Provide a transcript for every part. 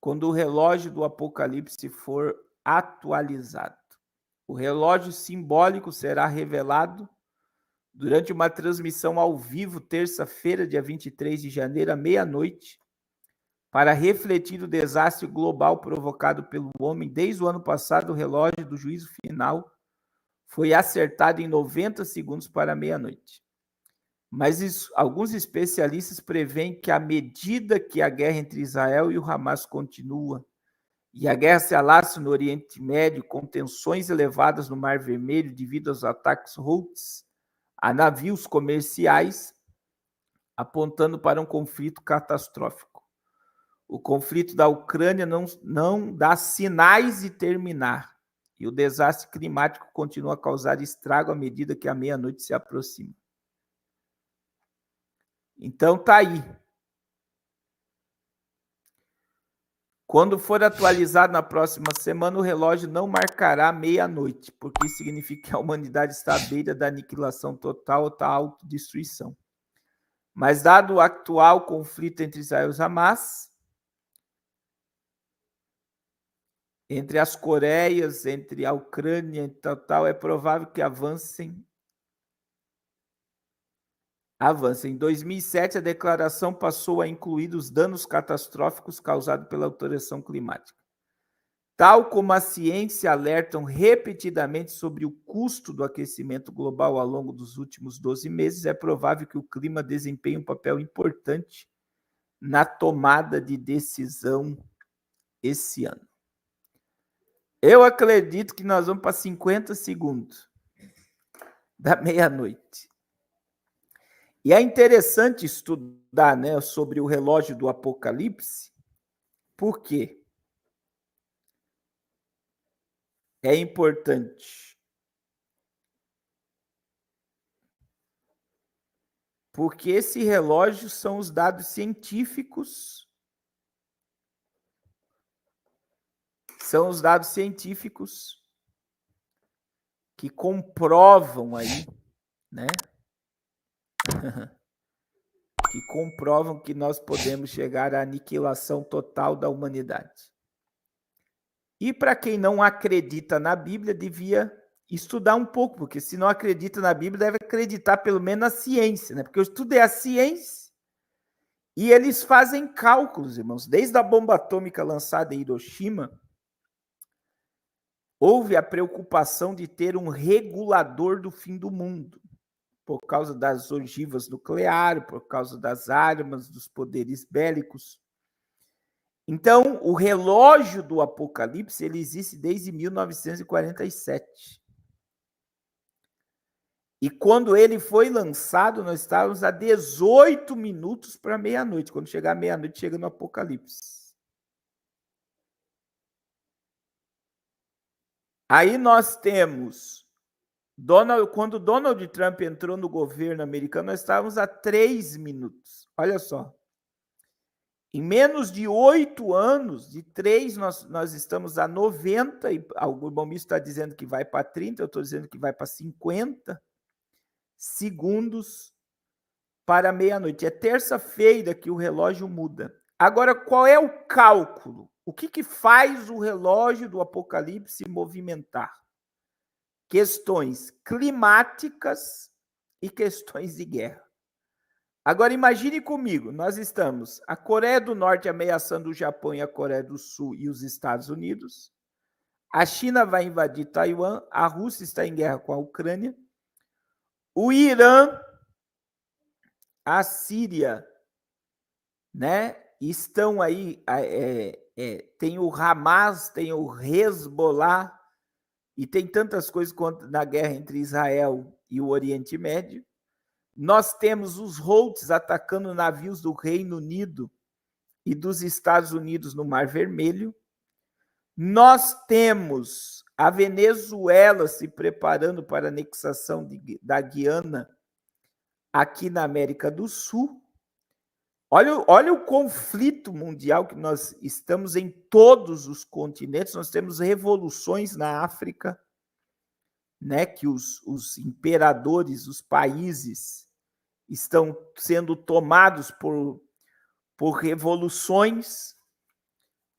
quando o relógio do Apocalipse for atualizado. O relógio simbólico será revelado durante uma transmissão ao vivo, terça-feira, dia 23 de janeiro, à meia-noite, para refletir o desastre global provocado pelo homem. Desde o ano passado, o relógio do juízo final foi acertado em 90 segundos para a meia-noite. Mas alguns especialistas preveem que, à medida que a guerra entre Israel e o Hamas continua, e a guerra se alastra no Oriente Médio, com tensões elevadas no Mar Vermelho devido aos ataques Houthis a navios comerciais, apontando para um conflito catastrófico. O conflito da Ucrânia não dá sinais de terminar, e o desastre climático continua a causar estrago à medida que a meia-noite se aproxima. Então tá aí. Quando for atualizado na próxima semana, o relógio não marcará meia-noite, porque isso significa que a humanidade está à beira da aniquilação total ou da autodestruição. Mas, dado o atual conflito entre Israel e Hamas, entre as Coreias, entre a Ucrânia e tal, é provável que avancem. Em 2007, a declaração passou a incluir os danos catastróficos causados pela alteração climática. Tal como a ciência alertam repetidamente sobre o custo do aquecimento global ao longo dos últimos 12 meses, é provável que o clima desempenhe um papel importante na tomada de decisão esse ano. Eu acredito que nós vamos para 50 segundos da meia-noite. E é interessante estudar, né, sobre o relógio do Apocalipse, por quê? É importante. Porque esse relógio são os dados científicos. São os dados científicos que comprovam aí, né? Que comprovam que nós podemos chegar à aniquilação total da humanidade. E para quem não acredita na Bíblia, devia estudar um pouco, porque se não acredita na Bíblia, deve acreditar pelo menos na ciência, né? Porque eu estudei a ciência e eles fazem cálculos, irmãos. Desde a bomba atômica lançada em Hiroshima, houve a preocupação de ter um regulador do fim do mundo, por causa das ogivas nucleares, por causa das armas, dos poderes bélicos. Então, o relógio do Apocalipse, ele existe desde 1947. E quando ele foi lançado, nós estávamos a 18 minutos para meia-noite. Quando chegar meia-noite, chega no Apocalipse. Aí nós temos, quando Donald Trump entrou no governo americano, nós estávamos a 3 minutos. Olha só. Em menos de 8 anos, de 3, nós estamos a 90, e o Balmir está dizendo que vai para 30, eu estou dizendo que vai para 50 segundos para meia-noite. É terça-feira que o relógio muda. Agora, qual é o cálculo? O que faz o relógio do Apocalipse se movimentar? Questões climáticas e questões de guerra. Agora, imagine comigo, nós estamos a Coreia do Norte ameaçando o Japão e a Coreia do Sul e os Estados Unidos. A China vai invadir Taiwan, a Rússia está em guerra com a Ucrânia. O Irã, a Síria, né, estão aí, tem o Hamas, tem o Hezbollah, e tem tantas coisas na guerra entre Israel e o Oriente Médio. Nós temos os Houthis atacando navios do Reino Unido e dos Estados Unidos no Mar Vermelho. Nós temos a Venezuela se preparando para a anexação da Guiana aqui na América do Sul. Olha o conflito mundial que nós estamos em todos os continentes. Nós temos revoluções na África, né, que os imperadores, os países estão sendo tomados por revoluções.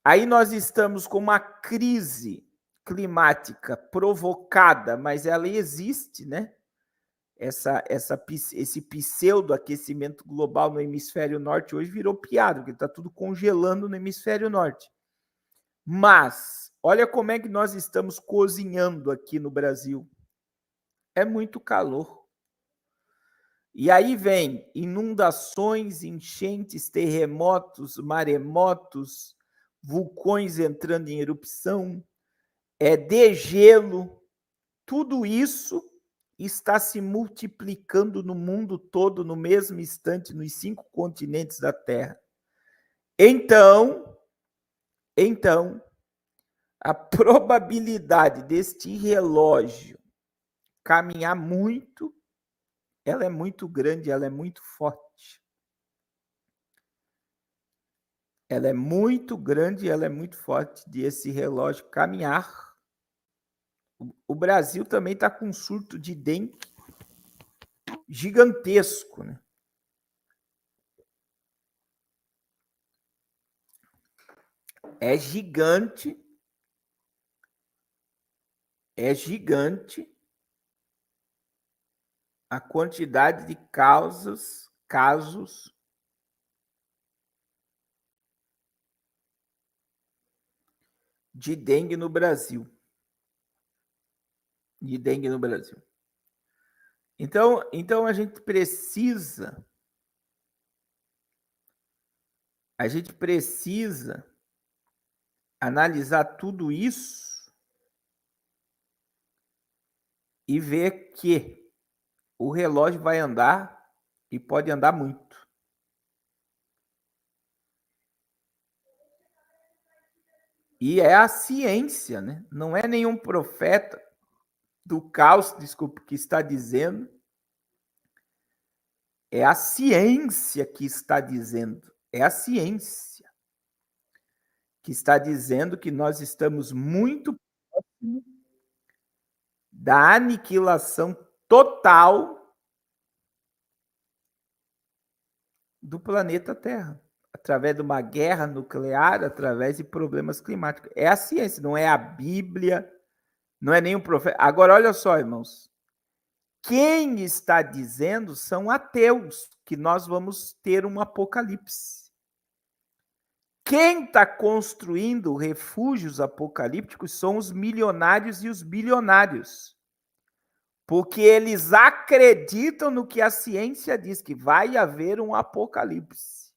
Aí nós estamos com uma crise climática provocada, mas ela existe, né? Esse pseudo-aquecimento global no hemisfério norte hoje virou piada, porque está tudo congelando no hemisfério norte. Mas, olha como é que nós estamos cozinhando aqui no Brasil. É muito calor. E aí vem inundações, enchentes, terremotos, maremotos, vulcões entrando em erupção, degelo. Tudo isso está se multiplicando no mundo todo no mesmo instante, nos 5 continentes da Terra. Então, a probabilidade deste relógio caminhar muito, ela é muito grande, ela é muito forte. Ela é muito grande, ela é muito forte de esse relógio caminhar. O Brasil também está com um surto de dengue gigantesco, né? É gigante a quantidade de casos de dengue no Brasil. Então a gente precisa analisar tudo isso e ver que o relógio vai andar e pode andar muito. E é a ciência, né? Não é nenhum profeta do caos, desculpe, que está dizendo. É a ciência que está dizendo. É a ciência que está dizendo que nós estamos muito próximos da aniquilação total do planeta Terra, através de uma guerra nuclear, através de problemas climáticos. É a ciência, não é a Bíblia, não é nenhum profeta. Agora, olha só, irmãos. Quem está dizendo são ateus que nós vamos ter um apocalipse. Quem está construindo refúgios apocalípticos são os milionários e os bilionários. Porque eles acreditam no que a ciência diz, que vai haver um apocalipse.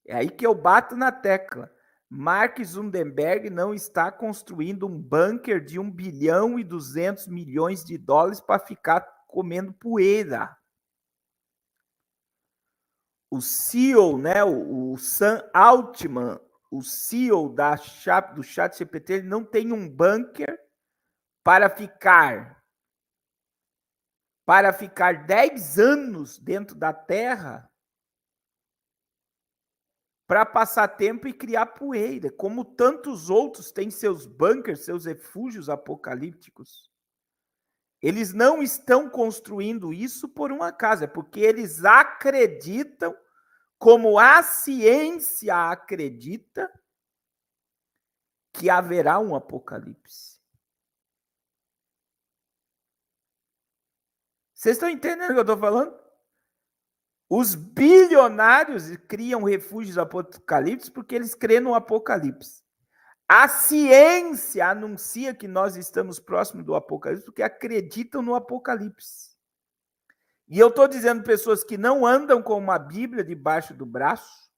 É aí que eu bato na tecla. Mark Zuckerberg não está construindo um bunker de 1 bilhão e 200 milhões de dólares para ficar comendo poeira. O CEO, né, o Sam Altman, o CEO do ChatGPT, ele não tem um bunker para ficar 10 anos dentro da Terra para passar tempo e criar poeira, como tantos outros têm seus bunkers, seus refúgios apocalípticos. Eles não estão construindo isso por um acaso, é porque eles acreditam, como a ciência acredita, que haverá um apocalipse. Vocês estão entendendo o que eu estou falando? Os bilionários criam refúgios apocalípticos porque eles creem no apocalipse. A ciência anuncia que nós estamos próximos do apocalipse porque acreditam no apocalipse. E eu estou dizendo pessoas que não andam com uma Bíblia debaixo do braço.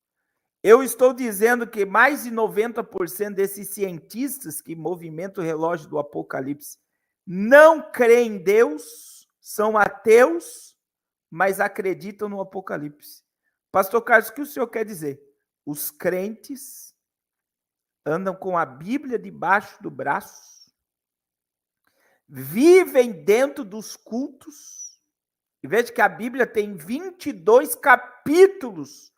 Eu estou dizendo que mais de 90% desses cientistas que movimentam o relógio do apocalipse não creem em Deus, são ateus, mas acreditam no apocalipse. Pastor Carlos, o que o senhor quer dizer? Os crentes andam com a Bíblia debaixo do braço, vivem dentro dos cultos, e veja que a Bíblia tem 22 capítulos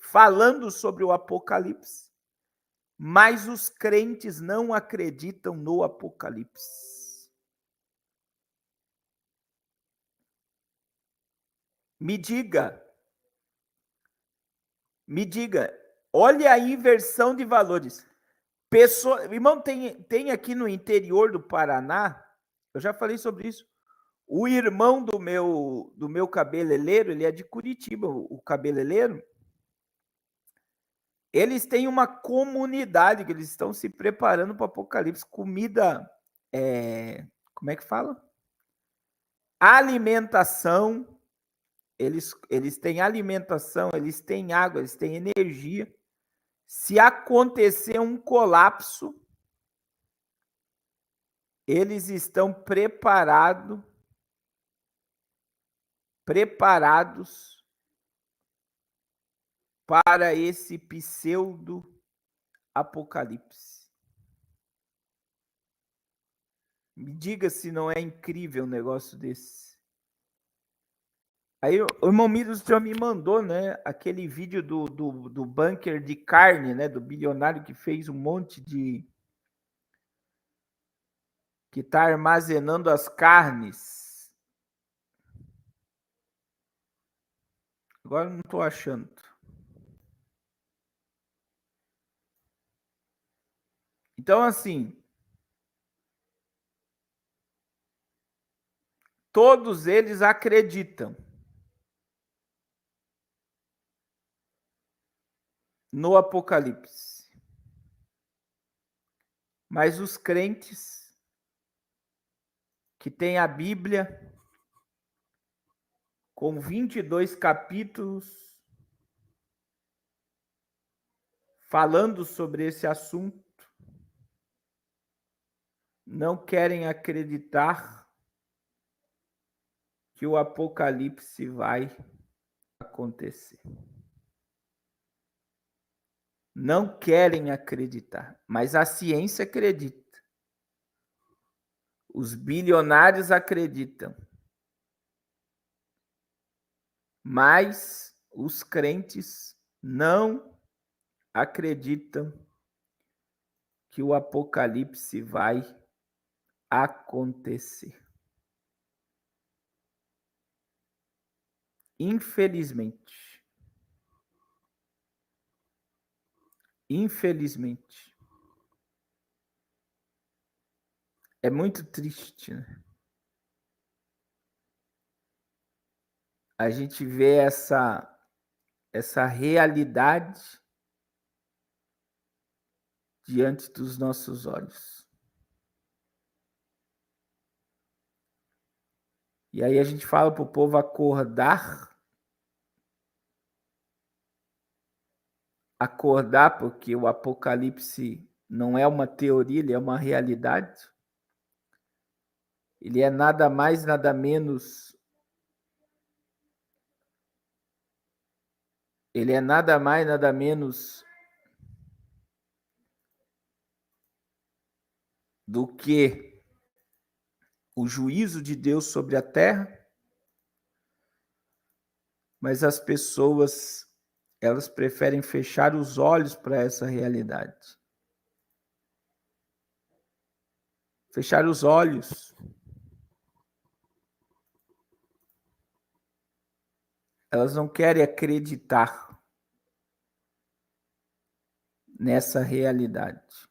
falando sobre o Apocalipse, mas os crentes não acreditam no Apocalipse. Me diga, Olha a inversão de valores. Irmão, tem aqui no interior do Paraná, eu já falei sobre isso. O irmão do meu cabeleireiro, ele é de Curitiba, o cabeleireiro. Eles têm uma comunidade que eles estão se preparando para o Apocalipse. Comida, como é que fala? Alimentação. Eles têm alimentação, eles têm água, eles têm energia. Se acontecer um colapso, eles estão preparados para esse pseudo apocalipse. Me diga se não é incrível um negócio desse. Aí o irmão Miros já me mandou, né, aquele vídeo do bunker de carne, né, do bilionário que fez um monte de... que está armazenando as carnes. Agora não estou achando. Então, assim, todos eles acreditam no Apocalipse. Mas os crentes que têm a Bíblia com 22 capítulos falando sobre esse assunto, não querem acreditar que o Apocalipse vai acontecer. Não querem acreditar, mas a ciência acredita. Os bilionários acreditam. Mas os crentes não acreditam que o Apocalipse vai acontecer. Infelizmente. Infelizmente. É muito triste, né? A gente vê essa realidade diante dos nossos olhos. E aí a gente fala para o povo acordar, porque o Apocalipse não é uma teoria, ele é uma realidade. Ele é nada mais, nada menos. Ele é nada mais, nada menos do que o juízo de Deus sobre a terra. Mas as pessoas, elas preferem fechar os olhos para essa realidade. Fechar os olhos. Elas não querem acreditar nessa realidade.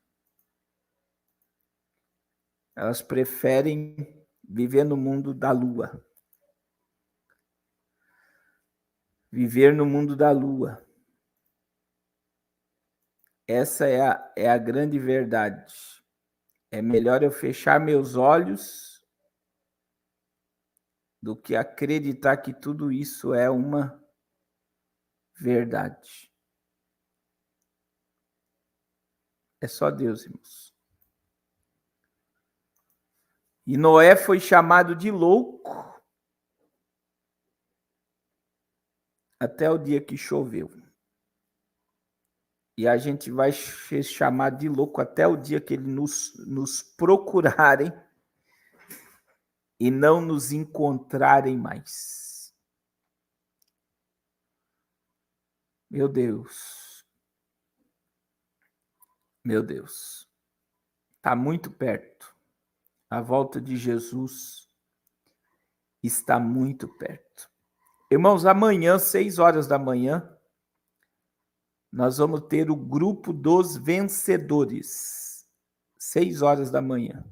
Elas preferem viver no mundo da lua. Viver no mundo da lua. Essa é a grande verdade. É melhor eu fechar meus olhos do que acreditar que tudo isso é uma verdade. É só Deus, irmãos. E Noé foi chamado de louco até o dia que choveu. E a gente vai ser chamado de louco até o dia que ele nos procurarem e não nos encontrarem mais. Meu Deus. Meu Deus. Está muito perto. A volta de Jesus está muito perto. Irmãos, amanhã, 6 horas da manhã, Nós vamos ter o grupo dos vencedores. 6 horas da manhã.